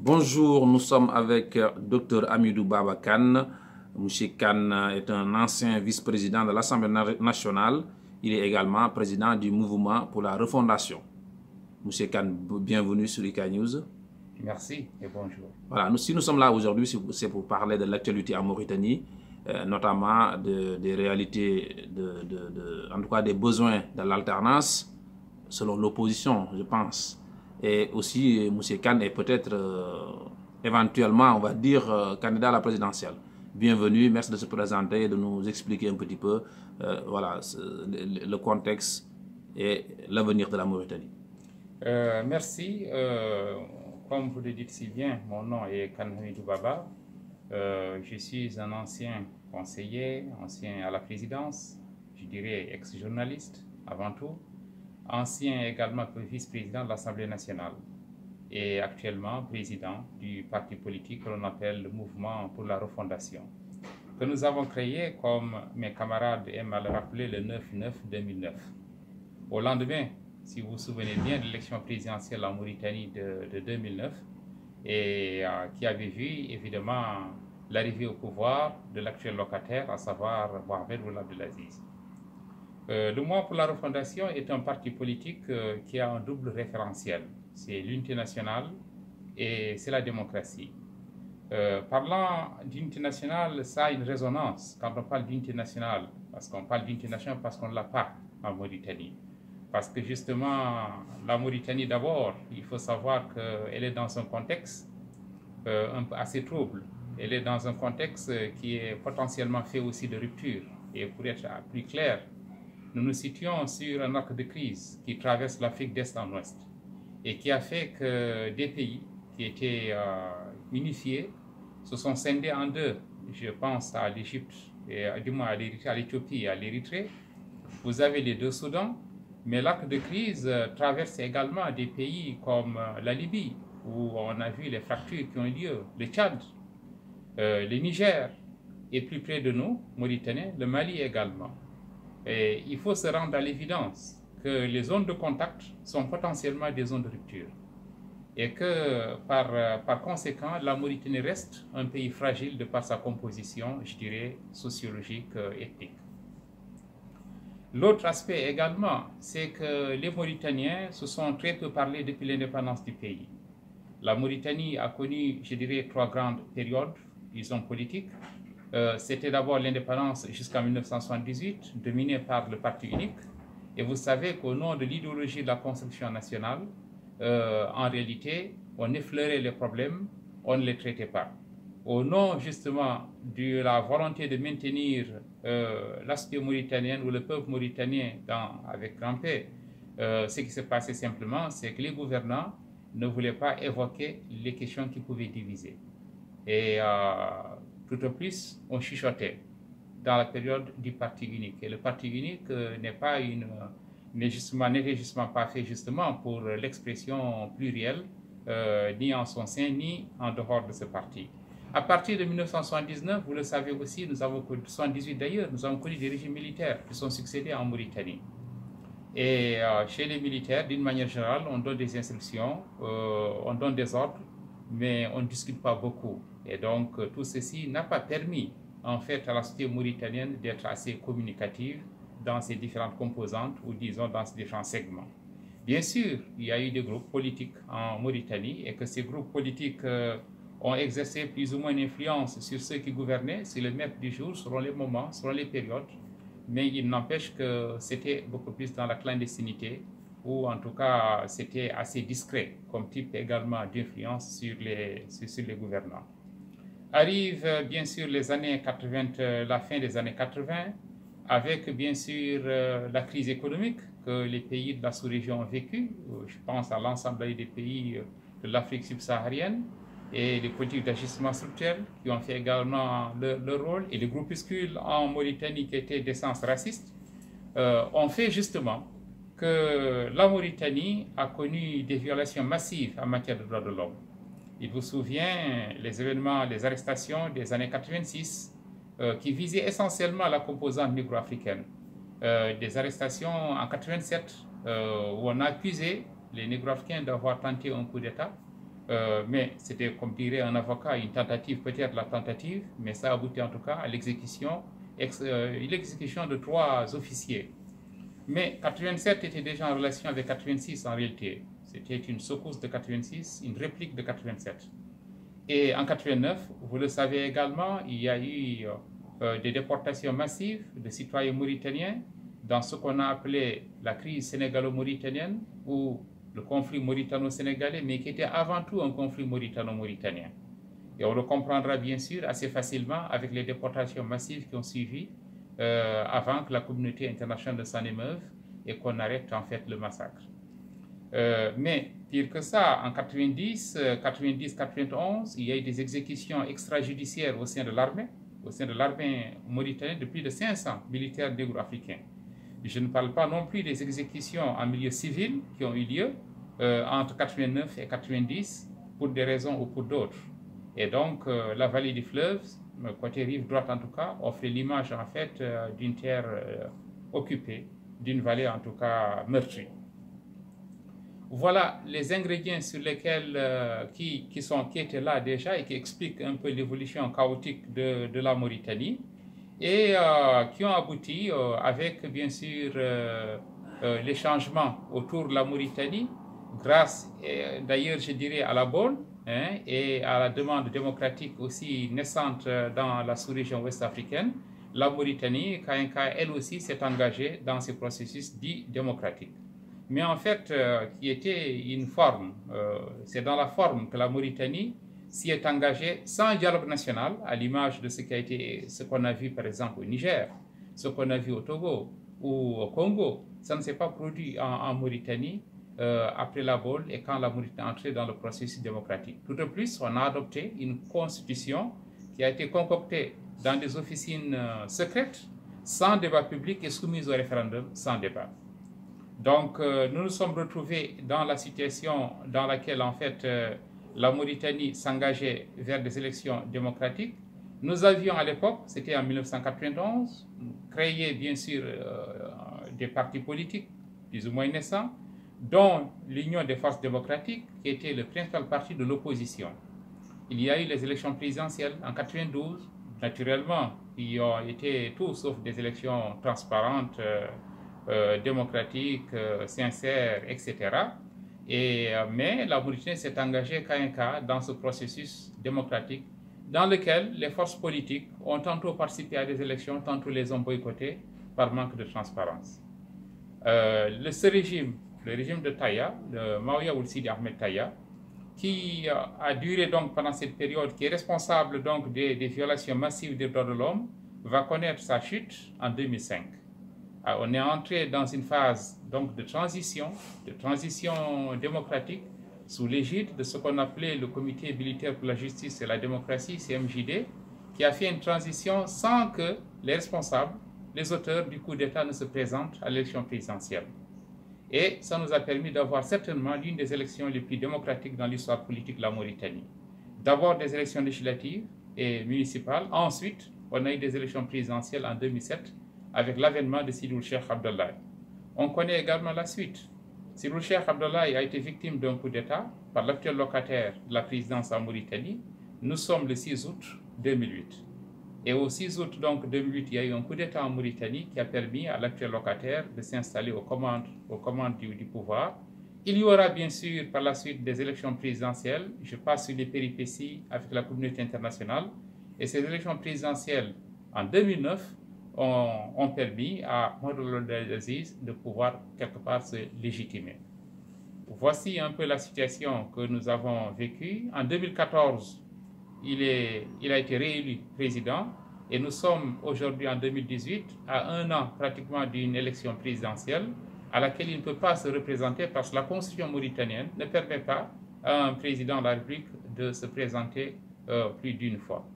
Bonjour, nous sommes avec Dr Hamidou Baba Kane. Monsieur Kane est un ancien vice-président de l'Assemblée nationale. Il est également président du mouvement pour la refondation. Monsieur Kane, bienvenue sur IK News. Merci et bonjour. Voilà, si nous sommes là aujourd'hui, c'est pour parler de l'actualité en Mauritanie, notamment des réalités, en tout cas des besoins de l'alternance, selon l'opposition, je pense. Et aussi, M. Kane est peut-être éventuellement, on va dire, candidat à la présidentielle. Bienvenue, merci de se présenter et de nous expliquer un petit peu voilà, le contexte et l'avenir de la Mauritanie. Merci. Comme vous le dites si bien, mon nom est Kane Hamidou Baba. Je suis un ancien conseiller, ancien à la présidence, je dirais ex-journaliste avant tout, ancien également vice-président de l'Assemblée nationale et actuellement président du parti politique que l'on appelle le Mouvement pour la refondation, que nous avons créé, comme mes camarades aiment à le rappeler, le 9/9/2009. Au lendemain, si vous vous souvenez bien, de l'élection présidentielle en Mauritanie de 2009, et qui avait vu évidemment l'arrivée au pouvoir de l'actuel locataire, à savoir Mohamed Ould Abdelaziz. Le Mouvement pour la refondation est un parti politique qui a un double référentiel. C'est l'unité nationale et c'est la démocratie. Parlant d'unité nationale, ça a une résonance quand on parle d'unité nationale, parce qu'on parle d'unité nationale parce qu'on ne l'a pas en Mauritanie. Parce que justement, la Mauritanie d'abord, il faut savoir qu'elle est dans un contexte un peu assez trouble. Elle est dans un contexte qui est potentiellement fait aussi de rupture. Et pour être plus clair, nous nous situons sur un arc de crise qui traverse l'Afrique d'Est en Ouest et qui a fait que des pays qui étaient unifiés se sont scindés en deux. Je pense à l'Égypte, du moins à l'Éthiopie et à l'Érythrée. Vous avez les deux Soudans, mais l'arc de crise traverse également des pays comme la Libye, où on a vu les fractures qui ont eu lieu, le Tchad, le Niger, et plus près de nous, Mauritanie, le Mali également. Et il faut se rendre à l'évidence que les zones de contact sont potentiellement des zones de rupture et que par conséquent, la Mauritanie reste un pays fragile de par sa composition, je dirais, sociologique, ethnique. L'autre aspect également, c'est que les Mauritaniens se sont très peu parlé depuis l'indépendance du pays. La Mauritanie a connu, je dirais, trois grandes périodes, disons, politiques. C'était d'abord l'indépendance jusqu'en 1978, dominée par le parti unique. Et vous savez qu'au nom de l'idéologie de la construction nationale, en réalité, on effleurait les problèmes, on ne les traitait pas. Au nom justement de la volonté de maintenir l'aspect mauritanien ou le peuple mauritanien avec grand P, ce qui s'est passé simplement, c'est que les gouvernants ne voulaient pas évoquer les questions qui pouvaient diviser. Et tout au plus, on chuchotait dans la période du parti unique. Et le parti unique n'était justement pas fait justement pour l'expression plurielle, ni en son sein, ni en dehors de ce parti. À partir de 1979, vous le savez aussi, nous avons connu, 1978 d'ailleurs, nous avons connu des régimes militaires qui sont succédés en Mauritanie. Et chez les militaires, d'une manière générale, on donne des instructions, on donne des ordres, mais on ne discute pas beaucoup. Et donc, tout ceci n'a pas permis, en fait, à la société mauritanienne d'être assez communicative dans ses différentes composantes, ou disons dans ses différents segments. Bien sûr, il y a eu des groupes politiques en Mauritanie, et que ces groupes politiques ont exercé plus ou moins une influence sur ceux qui gouvernaient, sur le maître du jour, selon les moments, selon les périodes. Mais il n'empêche que c'était beaucoup plus dans la clandestinité, ou en tout cas c'était assez discret comme type également d'influence sur les gouvernants. Arrive bien sûr les années 80, la fin des années 80, avec bien sûr la crise économique que les pays de la sous-région ont vécue. Je pense à l'ensemble des pays de l'Afrique subsaharienne et les politiques d'ajustement structurel qui ont fait également leur rôle, et les groupuscules en Mauritanie qui étaient d'essence raciste ont fait justement que la Mauritanie a connu des violations massives en matière de droits de l'homme. Il vous souvient les événements, les arrestations des années 86 qui visaient essentiellement la composante négro-africaine. Des arrestations en 87 où on a accusé les négro-africains d'avoir tenté un coup d'État mais c'était, comme dirait un avocat, une tentative, peut-être la tentative, mais ça aboutit en tout cas à l'exécution de 3 officiers. Mais 87 était déjà en relation avec 86 en réalité. C'était une secousse de 86, une réplique de 87. Et en 89, vous le savez également, il y a eu des déportations massives de citoyens mauritaniens dans ce qu'on a appelé la crise sénégalo-mauritanienne ou le conflit mauritano-sénégalais, mais qui était avant tout un conflit mauritano-mauritanien. Et on le comprendra bien sûr assez facilement avec les déportations massives qui ont suivi avant que la communauté internationale s'en émeuve et qu'on arrête en fait le massacre. Mais pire que ça, en 90-91, il y a eu des exécutions extrajudiciaires au sein de l'armée mauritanienne de plus de 500 militaires négro-africains. Je ne parle pas non plus des exécutions en milieu civil qui ont eu lieu entre 89 et 90 pour des raisons ou pour d'autres. Et donc, la vallée du fleuve, côté rive droite en tout cas, offre l'image en fait d'une terre occupée, d'une vallée en tout cas meurtrie. Voilà les ingrédients sur lesquels, qui étaient là déjà et qui expliquent un peu l'évolution chaotique de la Mauritanie et qui ont abouti avec bien sûr les changements autour de la Mauritanie grâce d'ailleurs je dirais à la bonne et à la demande démocratique aussi naissante dans la sous-région ouest-africaine. La Mauritanie, elle aussi s'est engagée dans ce processus dit démocratique. Mais en fait, qui était une forme, c'est dans la forme que la Mauritanie s'y est engagée sans dialogue national, à l'image de ce qu'on a vu par exemple au Niger, ce qu'on a vu au Togo ou au Congo. Ça ne s'est pas produit en Mauritanie après la Baule et quand la Mauritanie est entrée dans le processus démocratique. Tout de plus, on a adopté une constitution qui a été concoctée dans des officines secrètes, sans débat public et soumise au référendum sans débat. Donc, nous nous sommes retrouvés dans la situation dans laquelle, en fait, la Mauritanie s'engageait vers des élections démocratiques. Nous avions à l'époque, c'était en 1991, créé bien sûr des partis politiques, plus ou moins naissants, dont l'Union des forces démocratiques, qui était le principal parti de l'opposition. Il y a eu les élections présidentielles en 1992, naturellement, qui ont été tout sauf des élections transparentes, démocratiques, sincères, etc. Mais la Mauritanie s'est engagée cas en cas dans ce processus démocratique dans lequel les forces politiques ont tantôt participé à des élections, tantôt les ont boycottées par manque de transparence. Ce régime, le régime de Taya, de Maouya Ould Sidi Ahmed Taya, qui a duré donc pendant cette période, qui est responsable donc des violations massives des droits de l'homme, va connaître sa chute en 2005. On est entré dans une phase donc de transition démocratique sous l'égide de ce qu'on appelait le Comité militaire pour la justice et la démocratie, CMJD, qui a fait une transition sans que les responsables, les auteurs du coup d'État ne se présentent à l'élection présidentielle. Et ça nous a permis d'avoir certainement l'une des élections les plus démocratiques dans l'histoire politique de la Mauritanie. D'abord des élections législatives et municipales, ensuite on a eu des élections présidentielles en 2007, avec l'avènement de Sidi Ould Cheikh Abdoulaye. On connaît également la suite. Sidi Ould Cheikh Abdoulaye a été victime d'un coup d'État par l'actuel locataire de la présidence en Mauritanie. Nous sommes le 6 août 2008. Et au 6 août donc, 2008, il y a eu un coup d'État en Mauritanie qui a permis à l'actuel locataire de s'installer aux commandes du pouvoir. Il y aura bien sûr par la suite des élections présidentielles. Je passe sur les péripéties avec la communauté internationale. Et ces élections présidentielles en 2009 ont permis à Mohamed Ould Aziz de pouvoir quelque part se légitimer. Voici un peu la situation que nous avons vécue. En 2014, il a été réélu président et nous sommes aujourd'hui en 2018 à un an pratiquement d'une élection présidentielle à laquelle il ne peut pas se représenter parce que la constitution mauritanienne ne permet pas à un président de la République de se présenter plus d'une fois.